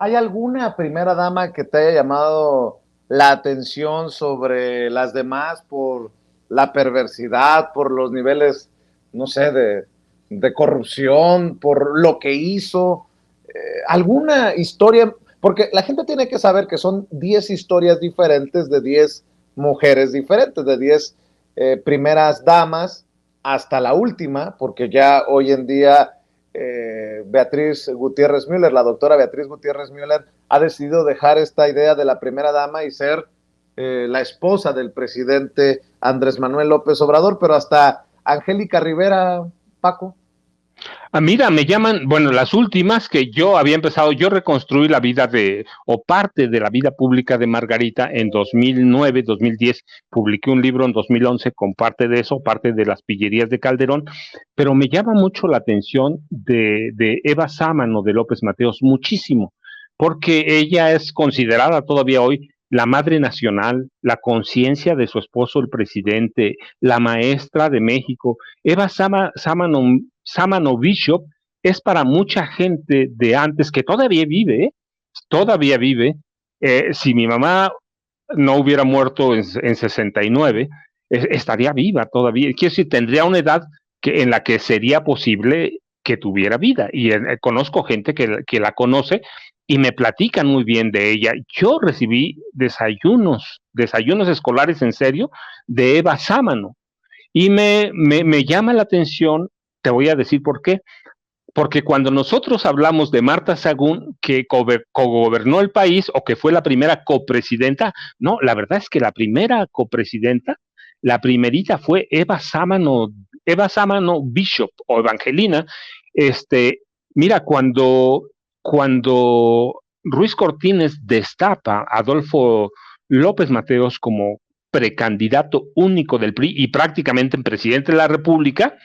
¿Hay alguna primera dama que te haya llamado la atención sobre las demás por la perversidad, por los niveles, no sé, de corrupción, por lo que hizo? ¿Alguna historia? Porque la gente tiene que saber que son 10 historias diferentes de 10 mujeres diferentes, de 10 primeras damas hasta la última, porque ya hoy en día Beatriz Gutiérrez Müller, la doctora Beatriz Gutiérrez Müller, ha decidido dejar esta idea de la primera dama y ser la esposa del presidente Andrés Manuel López Obrador, pero hasta Angélica Rivera, Paco. Ah, mira, me llaman, bueno, las últimas que yo había empezado, yo reconstruí la vida o parte de la vida pública de Margarita en 2009, 2010, publiqué un libro en 2011 con parte de eso, parte de las pillerías de Calderón, pero me llama mucho la atención de Eva Sámano de López Mateos, muchísimo, porque ella es considerada todavía hoy la madre nacional, la conciencia de su esposo, el presidente, la maestra de México. Eva Sámano Bishop es para mucha gente de antes que todavía vive, ¿eh? Todavía vive. Si mi mamá no hubiera muerto en 69, estaría viva todavía. Quiero decir, tendría una edad en la que sería posible que tuviera vida. Y conozco gente que la conoce y me platican muy bien de ella. Yo recibí desayunos escolares en serio de Eva Sámano. Y me llama la atención, te voy a decir por qué, porque cuando nosotros hablamos de Marta Sagún, que cogobernó el país o que fue la primera copresidenta, no, la verdad es que la primera copresidenta, la primerita fue Eva Sámano Bishop o Evangelina. Este, mira, cuando Ruiz Cortines destapa a Adolfo López Mateos como precandidato único del PRI y prácticamente en presidente de la República,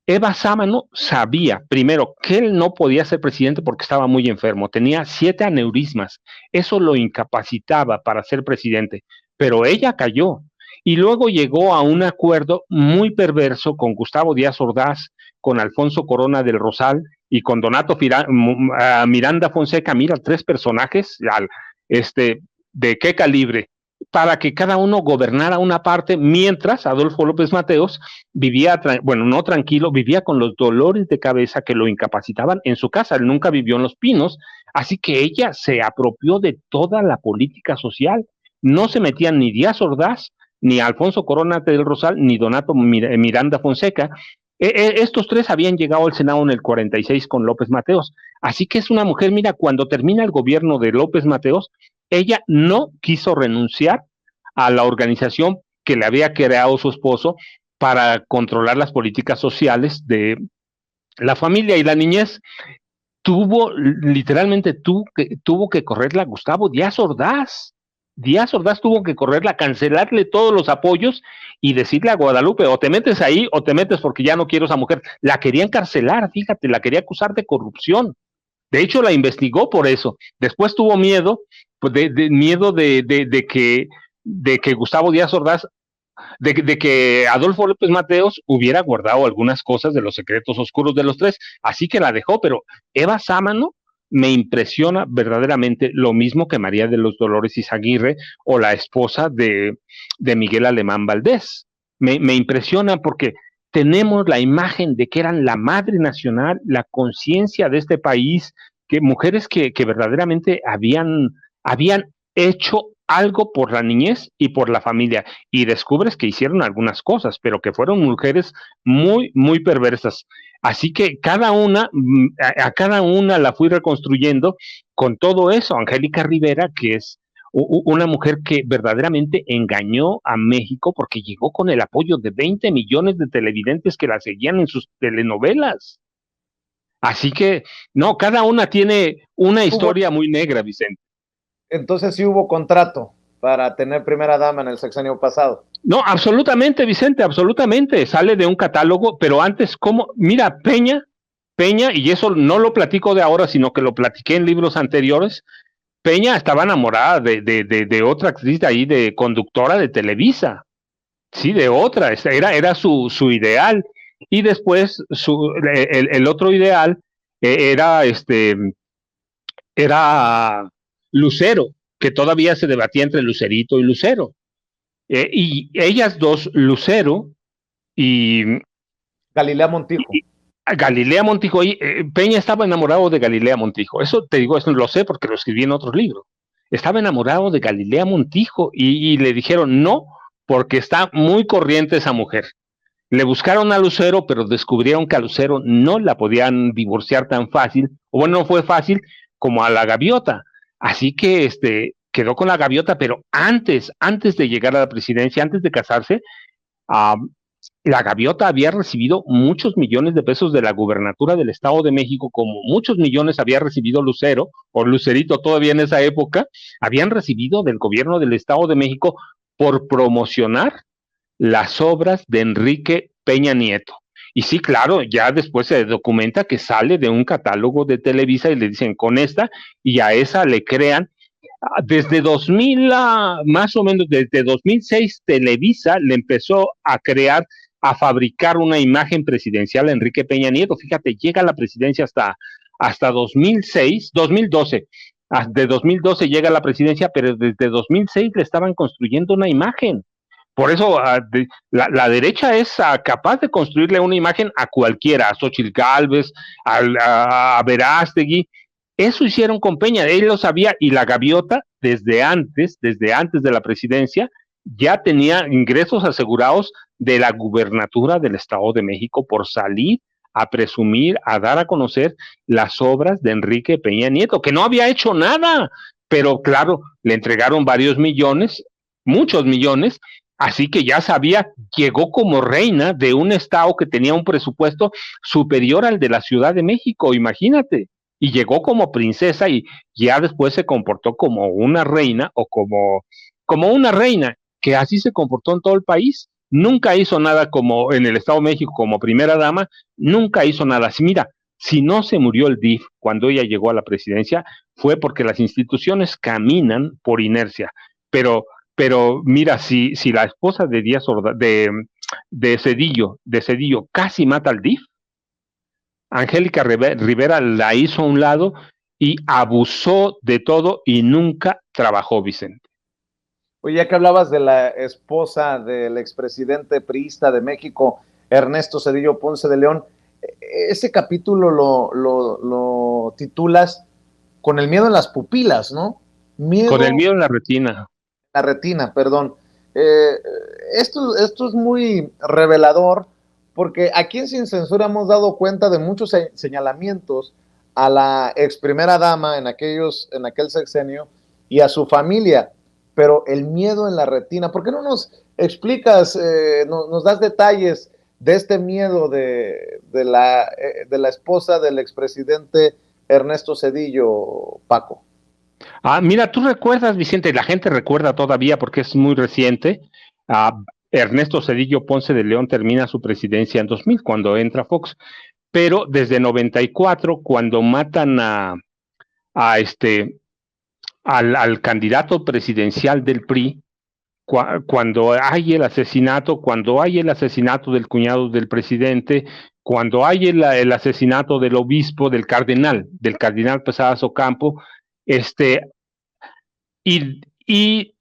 Eva Sámano sabía, primero, que él no podía ser presidente porque estaba muy enfermo, tenía 7 aneurismas, eso lo incapacitaba para ser presidente, pero ella cayó y luego llegó a un acuerdo muy perverso con Gustavo Díaz Ordaz, con Alfonso Corona del Rosal y con Donato Miranda Fonseca. Mira, 3 personajes, este, ¿de qué calibre? Para que cada uno gobernara una parte, mientras Adolfo López Mateos vivía, bueno, no tranquilo, vivía con los dolores de cabeza que lo incapacitaban en su casa. Él nunca vivió en Los Pinos, así que ella se apropió de toda la política social. No se metían ni Díaz Ordaz, ni Alfonso Corona del Rosal, ni Donato Miranda Fonseca. Estos 3 habían llegado al Senado en el 46 con López Mateos. Así que es una mujer, mira, cuando termina el gobierno de López Mateos, ella no quiso renunciar a la organización que le había creado su esposo para controlar las políticas sociales de la familia y la niñez. Literalmente tuvo que correrla Gustavo Díaz Ordaz. Díaz Ordaz tuvo que correrla, cancelarle todos los apoyos y decirle a Guadalupe, o te metes ahí o te metes porque ya no quiero a esa mujer. La quería encarcelar, fíjate, la quería acusar de corrupción. De hecho, la investigó por eso. Después tuvo miedo, pues miedo de que Gustavo Díaz Ordaz, de que Adolfo López Mateos hubiera guardado algunas cosas de los secretos oscuros de los 3, así que la dejó, pero Eva Sámano me impresiona verdaderamente lo mismo que María de los Dolores Izaguirre o la esposa de Miguel Alemán Valdés. Me impresiona porque tenemos la imagen de que eran la madre nacional, la conciencia de este país, que mujeres que verdaderamente habían hecho algo por la niñez y por la familia, y descubres que hicieron algunas cosas, pero que fueron mujeres muy, muy perversas. Así que a cada una la fui reconstruyendo con todo eso. Angélica Rivera, que es una mujer que verdaderamente engañó a México porque llegó con el apoyo de 20 millones de televidentes que la seguían en sus telenovelas. Así que, no, cada una tiene una Hubo, historia muy negra, Vicente. entonces sí hubo contrato para tener primera dama en el sexenio pasado. No, absolutamente, Vicente, absolutamente. Sale de un catálogo, pero antes, ¿cómo? Mira, Peña, y eso no lo platico de ahora, sino que lo platiqué en libros anteriores. Peña estaba enamorada de otra actriz de ahí, de conductora de Televisa. Sí, de otra. Era su ideal. Y después el otro ideal era era Lucero, que todavía se debatía entre Lucerito y Lucero. Y ellas dos, Lucero y Galilea Montijo. Galilea Montijo, Peña estaba enamorado de Galilea Montijo. Eso te digo, eso lo sé porque lo escribí en otros libros. Estaba enamorado de Galilea Montijo y le dijeron no, porque está muy corriente esa mujer. Le buscaron a Lucero, pero descubrieron que a Lucero no la podían divorciar tan fácil, o bueno, no fue fácil como a la gaviota. Así que quedó con la gaviota, pero antes de llegar a la presidencia, antes de casarse, la gaviota había recibido muchos millones de pesos de la gubernatura del Estado de México, como muchos millones había recibido Lucero, o Lucerito todavía en esa época, habían recibido del gobierno del Estado de México por promocionar las obras de Enrique Peña Nieto. Y sí, claro, ya después se documenta que sale de un catálogo de Televisa y le dicen con esta, y a esa le crean. Desde 2000, más o menos desde 2006, Televisa le empezó a crear, a fabricar una imagen presidencial a Enrique Peña Nieto. Fíjate, llega a la presidencia hasta 2006, 2012. De 2012 llega a la presidencia, pero desde 2006 le estaban construyendo una imagen. Por eso la derecha es capaz de construirle una imagen a cualquiera, a Xochitl Gálvez, a Verástegui. Eso hicieron con Peña, él lo sabía, y la gaviota desde antes de la presidencia, ya tenía ingresos asegurados de la gubernatura del Estado de México por salir a presumir, a dar a conocer las obras de Enrique Peña Nieto, que no había hecho nada, pero claro, le entregaron varios millones, muchos millones, así que ya sabía, llegó como reina de un estado que tenía un presupuesto superior al de la Ciudad de México, imagínate. Y llegó como princesa y ya después se comportó como una reina o como una reina, que así se comportó en todo el país. Nunca hizo nada como en el Estado de México como primera dama, nunca hizo nada. Así, mira, si no se murió el DIF cuando ella llegó a la presidencia, fue porque las instituciones caminan por inercia. Pero mira, si la esposa de Díaz Ordaz, de Cedillo casi mata al DIF, Angélica Rivera la hizo a un lado y abusó de todo y nunca trabajó, Vicente. Oye, ya que hablabas de la esposa del expresidente priista de México, Ernesto Zedillo Ponce de León, ese capítulo lo titulas Con el miedo en las pupilas, ¿no? Miedo Con el miedo en la retina. La retina, perdón. Eh, esto es muy revelador porque aquí en Sin Censura hemos dado cuenta de muchos señalamientos a la ex primera dama en aquel sexenio y a su familia, pero el miedo en la retina, ¿por qué no nos explicas, nos das detalles de este miedo de la esposa del expresidente Ernesto Zedillo, Paco? Mira, tú recuerdas, Vicente, la gente recuerda todavía porque es muy reciente. Ernesto Zedillo Ponce de León termina su presidencia en 2000 cuando entra Fox, pero desde 94 cuando matan a al candidato presidencial del PRI, cuando hay el asesinato del cuñado del presidente, cuando hay el asesinato del obispo, del cardenal Pesadas Ocampo, y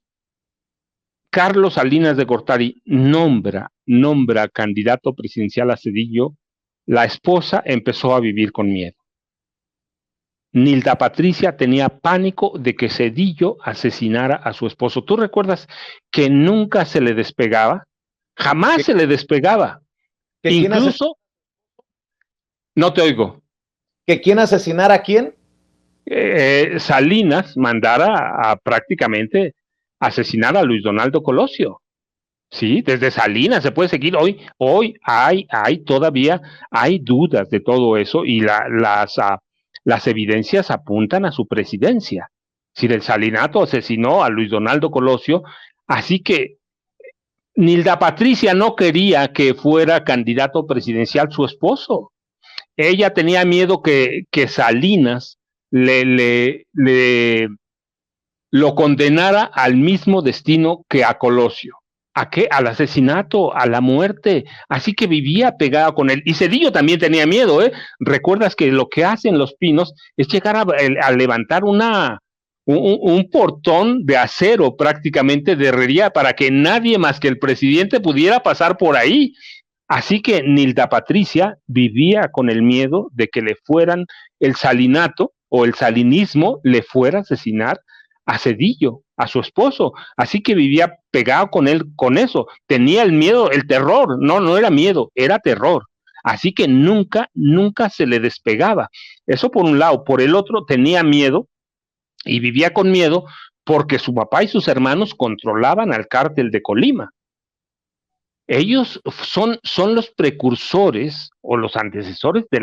Carlos Salinas de Gortari nombra candidato presidencial a Zedillo, la esposa empezó a vivir con miedo. Nilda Patricia tenía pánico de que Zedillo asesinara a su esposo. ¿Tú recuerdas que nunca se le despegaba? Jamás se le despegaba. Incluso, no te oigo. ¿Que quién asesinara a quién? Salinas mandara a prácticamente asesinar a Luis Donaldo Colosio. Sí, desde Salinas se puede seguir. Hoy todavía hay dudas de todo eso y las evidencias apuntan a su presidencia. Si el Salinato asesinó a Luis Donaldo Colosio, así que Nilda Patricia no quería que fuera candidato presidencial su esposo. Ella tenía miedo que Salinas lo condenara al mismo destino que a Colosio. ¿A qué? Al asesinato, a la muerte. Así que vivía pegada con él. Y Cedillo también tenía miedo, ¿eh? Recuerdas que lo que hacen los Pinos es llegar a levantar un portón de acero prácticamente de herrería para que nadie más que el presidente pudiera pasar por ahí. Así que Nilda Patricia vivía con el miedo de que le fueran el salinato o el salinismo le fuera a asesinar a Cedillo, a su esposo. Así que vivía pegado con él con eso. Tenía el miedo, el terror. No, no era miedo, era terror. Así que nunca, nunca se le despegaba. Eso por un lado. Por el otro, tenía miedo y vivía con miedo porque su papá y sus hermanos controlaban al cártel de Colima. Ellos son los precursores o los antecesores de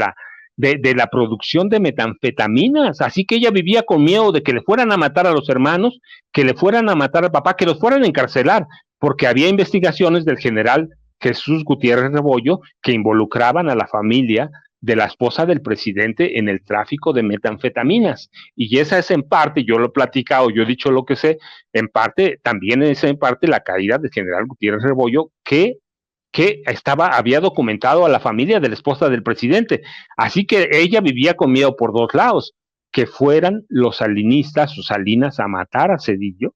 la producción de metanfetaminas, así que ella vivía con miedo de que le fueran a matar a los hermanos, que le fueran a matar al papá, que los fueran a encarcelar, porque había investigaciones del general Jesús Gutiérrez Rebollo que involucraban a la familia de la esposa del presidente en el tráfico de metanfetaminas. Y esa es en parte, yo lo he platicado, yo he dicho lo que sé, en parte, también es en parte la caída del general Gutiérrez Rebollo, que había documentado a la familia de la esposa del presidente. Así que ella vivía con miedo por dos lados, que fueran los salinistas o Salinas a matar a Cedillo,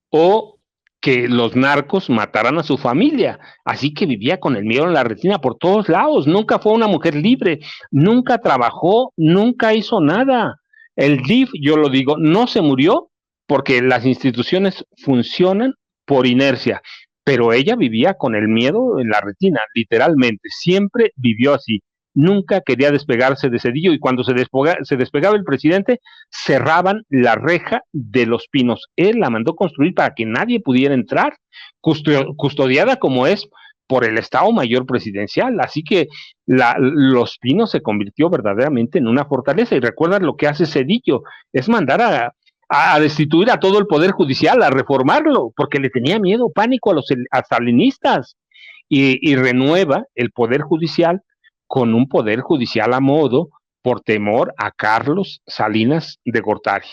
o que los narcos mataran a su familia. Así que vivía con el miedo en la retina por todos lados. Nunca fue una mujer libre, nunca trabajó, nunca hizo nada. El DIF, yo lo digo, no se murió porque las instituciones funcionan por inercia, pero ella vivía con el miedo en la retina, literalmente, siempre vivió así. Nunca quería despegarse de Cedillo y cuando se despegaba el presidente, cerraban la reja de los Pinos. Él la mandó construir para que nadie pudiera entrar, custodiada como es por el Estado Mayor Presidencial. Así que Los Pinos se convirtió verdaderamente en una fortaleza. Y recuerdan lo que hace Cedillo, es mandar a destituir a todo el Poder Judicial, a reformarlo, porque le tenía miedo, pánico a los salinistas. Y renueva el Poder Judicial con un Poder Judicial a modo por temor a Carlos Salinas de Gortari.